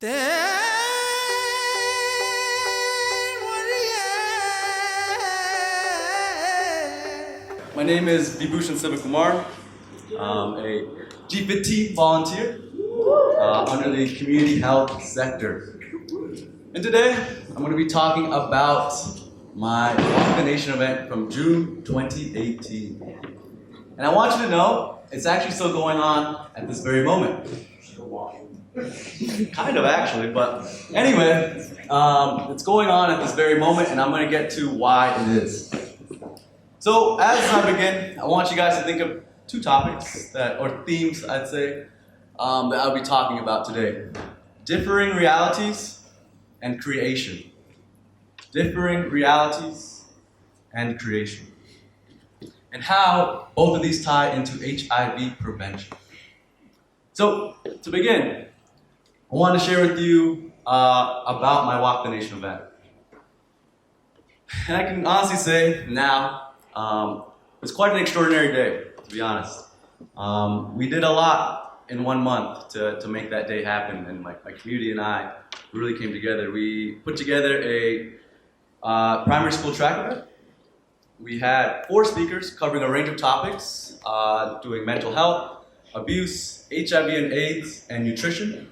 My name is Vibhushan Sivakumar. I'm a GPT volunteer under the community health sector. And today, I'm going to be talking about my Walk the Nation event from June 2018. And I want you to know, it's actually still going on at this very moment. Kind of actually, but anyway, it's going on at this very moment, and I'm going to get to why it is. So as I begin, I want you guys to think of two topics, or themes, I'd say, that I'll be talking about today. Differing realities and creation. Differing realities and creation. And how both of these tie into HIV prevention. So, to begin, I want to share with you about my Walk the Nation event. And I can honestly say now, it was quite an extraordinary day, to be honest. We did a lot in 1 month to make that day happen, and my community and I really came together. We put together a primary school track event. We had 4 speakers covering a range of topics, doing mental health, abuse, HIV and AIDS, and nutrition.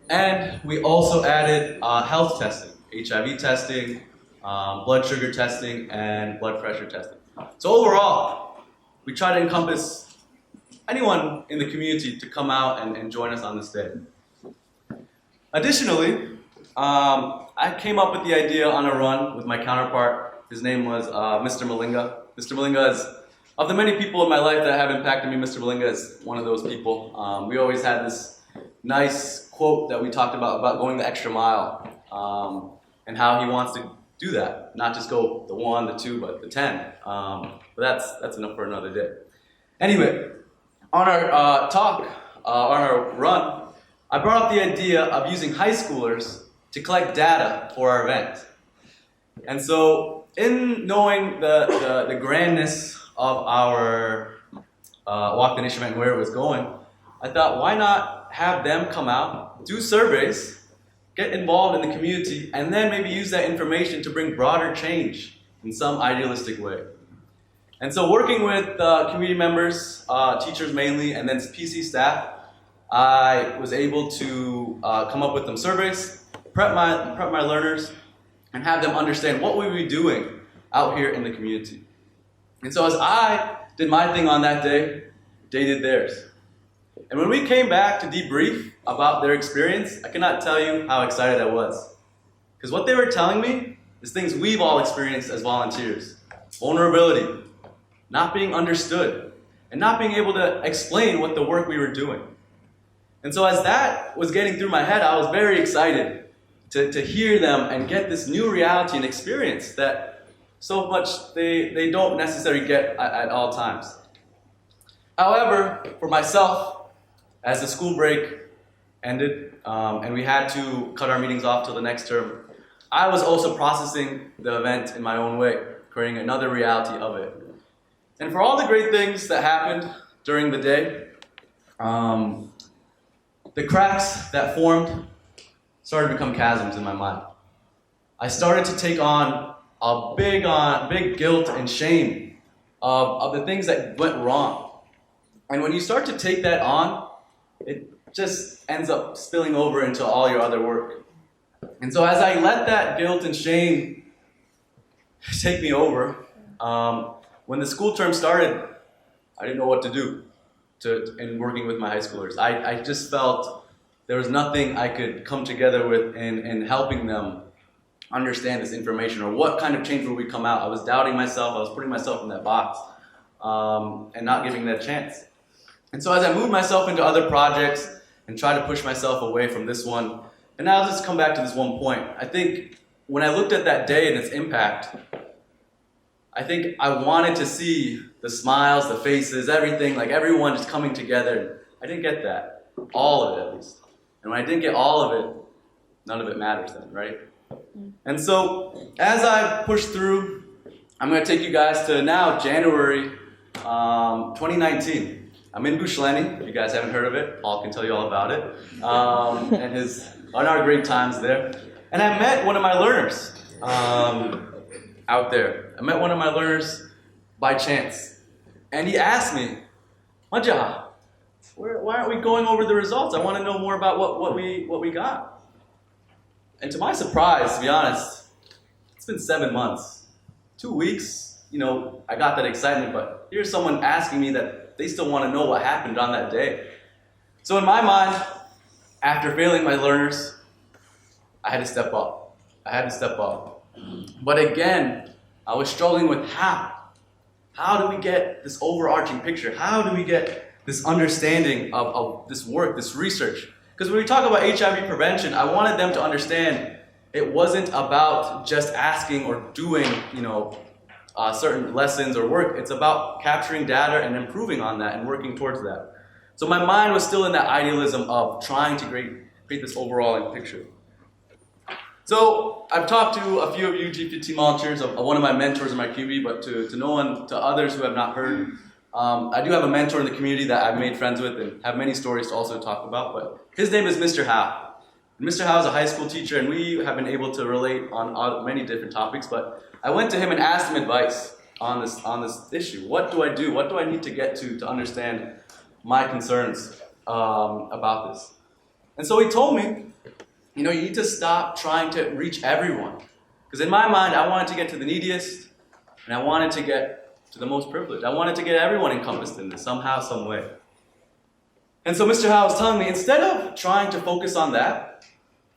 And we also added health testing, HIV testing, blood sugar testing, and blood pressure testing. So overall, we try to encompass anyone in the community to come out and join us on this day. Additionally, I came up with the idea on a run with my counterpart. His name was Mr. Malinga. Mr. Malinga is, of the many people in my life that have impacted me, Mr. Malinga is one of those people. We always had this nice quote that we talked about going the extra mile, and how he wants to do that. Not just go the 1, the 2, but the 10. But that's enough for another day. Anyway, on our on our run, I brought up the idea of using high schoolers to collect data for our event. And so, in knowing the grandness of our Walk the Nation event and where it was going, I thought, why not have them come out, do surveys, get involved in the community, and then maybe use that information to bring broader change in some idealistic way. And so working with community members, teachers mainly, and then PC staff, I was able to come up with some surveys, prep my learners, and have them understand what we would be doing out here in the community. And so as I did my thing on that day, they did theirs. And when we came back to debrief about their experience, I cannot tell you how excited I was. Because what they were telling me is things we've all experienced as volunteers. Vulnerability, not being understood, and not being able to explain what the work we were doing. And so as that was getting through my head, I was very excited to hear them and get this new reality and experience that so much they don't necessarily get at all times. However, for myself, as the school break ended and we had to cut our meetings off till the next term, I was also processing the event in my own way, creating another reality of it. And for all the great things that happened during the day, the cracks that formed started to become chasms in my mind. I started to take on a big guilt and shame of the things that went wrong. And when you start to take that on, it just ends up spilling over into all your other work. And so as I let that guilt and shame take me over, when the school term started, I didn't know what to do in working with my high schoolers. I just felt there was nothing I could come together with in helping them understand this information, or what kind of change would we come out. I was doubting myself, I was putting myself in that box, and not giving that a chance. And so as I moved myself into other projects and tried to push myself away from this one, and now I'll just come back to this one point. I think when I looked at that day and its impact, I think I wanted to see the smiles, the faces, everything, like everyone just coming together. I didn't get that. All of it, at least. And when I didn't get all of it, none of it matters then, right? And so, as I push through, I'm going to take you guys to now January 2019. I'm in Bushleni. If you guys haven't heard of it, Paul can tell you all about it. And his on our great times there. And I met one of my learners out there. I met one of my learners by chance. And he asked me, Maja, why aren't we going over the results? I want to know more about what we got. And to my surprise, to be honest, it's been 7 months. 2 weeks, I got that excitement, but here's someone asking me that they still want to know what happened on that day. So in my mind, after failing my learners, I had to step up. But again, I was struggling with how. How do we get this overarching picture? How do we get this understanding of this work, this research? Because when we talk about HIV prevention, I wanted them to understand it wasn't about just asking or doing, certain lessons or work. It's about capturing data and improving on that and working towards that. So my mind was still in that idealism of trying to create this overall picture. So I've talked to a few of you G15 volunteers, of one of my mentors in my community, but to others who have not heard, I do have a mentor in the community that I've made friends with and have many stories to also talk about, but his name is Mr. Howe. And Mr. Howe is a high school teacher, and we have been able to relate on many different topics, but I went to him and asked him advice on this issue. What do I do? What do I need to get to understand my concerns about this? And so he told me, you need to stop trying to reach everyone. Because in my mind, I wanted to get to the neediest, and I wanted to get to the most privileged. I wanted to get everyone encompassed in this somehow, some way. And so Mr. Howe was telling me, instead of trying to focus on that,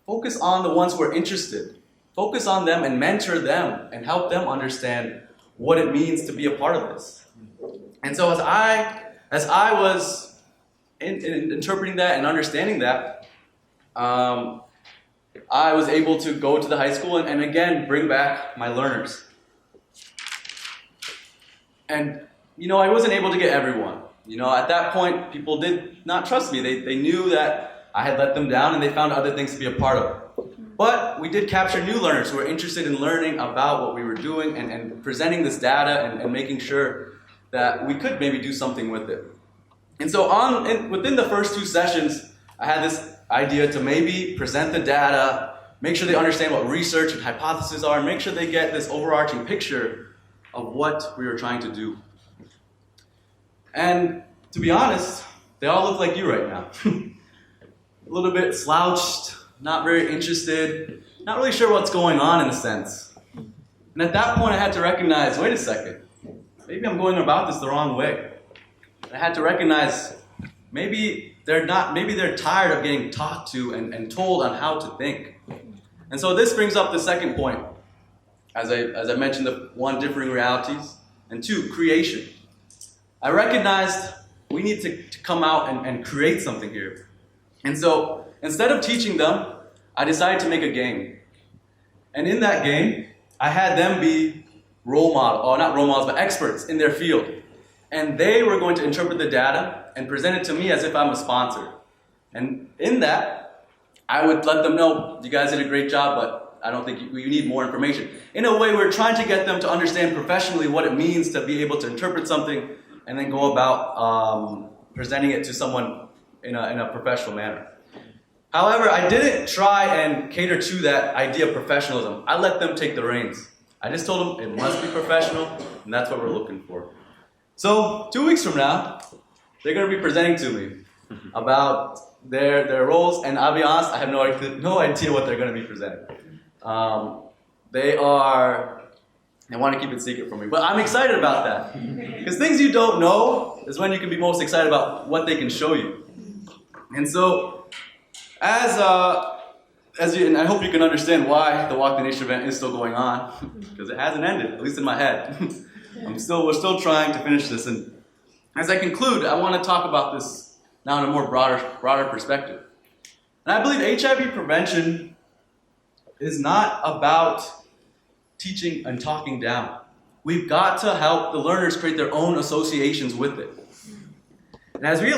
focus on the ones who are interested. Focus on them and mentor them and help them understand what it means to be a part of this. And so as I was interpreting that and understanding that, I was able to go to the high school and again bring back my learners. And I wasn't able to get everyone. At that point, people did not trust me. They knew that I had let them down and they found other things to be a part of. But we did capture new learners who were interested in learning about what we were doing and presenting this data and making sure that we could maybe do something with it. And so within the first 2 sessions, I had this idea to maybe present the data, make sure they understand what research and hypotheses are, and make sure they get this overarching picture of what we were trying to do. And to be honest, they all look like you right now. A little bit slouched, not very interested, not really sure what's going on in a sense. And at that point I had to recognize, wait a second, maybe I'm going about this the wrong way. I had to recognize maybe they're tired of getting talked to and told on how to think. And so this brings up the second point. As I mentioned, the 1, differing realities, and 2, creation. I recognized we need to come out and create something here. And so instead of teaching them, I decided to make a game. And in that game, I had them be experts in their field. And they were going to interpret the data and present it to me as if I'm a sponsor. And in that, I would let them know, you guys did a great job, but I don't think you need more information. In a way, we're trying to get them to understand professionally what it means to be able to interpret something and then go about presenting it to someone in a professional manner. However, I didn't try and cater to that idea of professionalism. I let them take the reins. I just told them it must be professional, and that's what we're looking for. So 2 weeks from now, they're going to be presenting to me about their roles, and I'll be honest, I have no idea what they're going to be presenting. They want to keep it secret from me, but I'm excited about that. Because things you don't know is when you can be most excited about what they can show you. And so, and I hope you can understand why the Walk the Nation event is still going on, because it hasn't ended, at least in my head. We're still trying to finish this, and as I conclude, I want to talk about this now in a more broader perspective. And I believe HIV prevention is not about teaching and talking down. We've got to help the learners create their own associations with it. And as we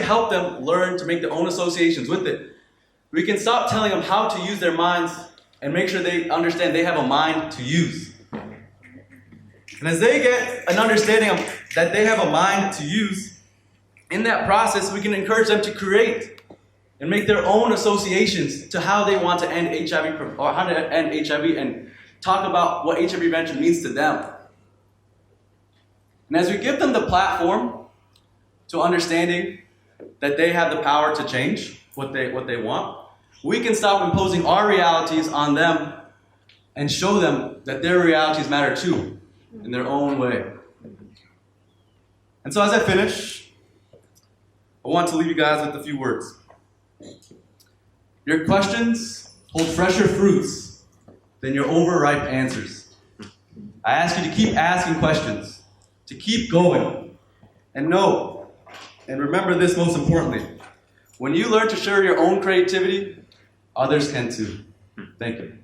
help them learn to make their own associations with it, we can stop telling them how to use their minds and make sure they understand they have a mind to use. And as they get an understanding of that they have a mind to use, in that process we can encourage them to create. and make their own associations to how they want to end HIV or how to end HIV and talk about what HIV prevention means to them. And as we give them the platform to understanding that they have the power to change what they want, we can stop imposing our realities on them and show them that their realities matter too, in their own way. And so as I finish, I want to leave you guys with a few words. Your questions hold fresher fruits than your overripe answers. I ask you to keep asking questions, to keep going, and know, and remember this most importantly, when you learn to share your own creativity, others can too. Thank you.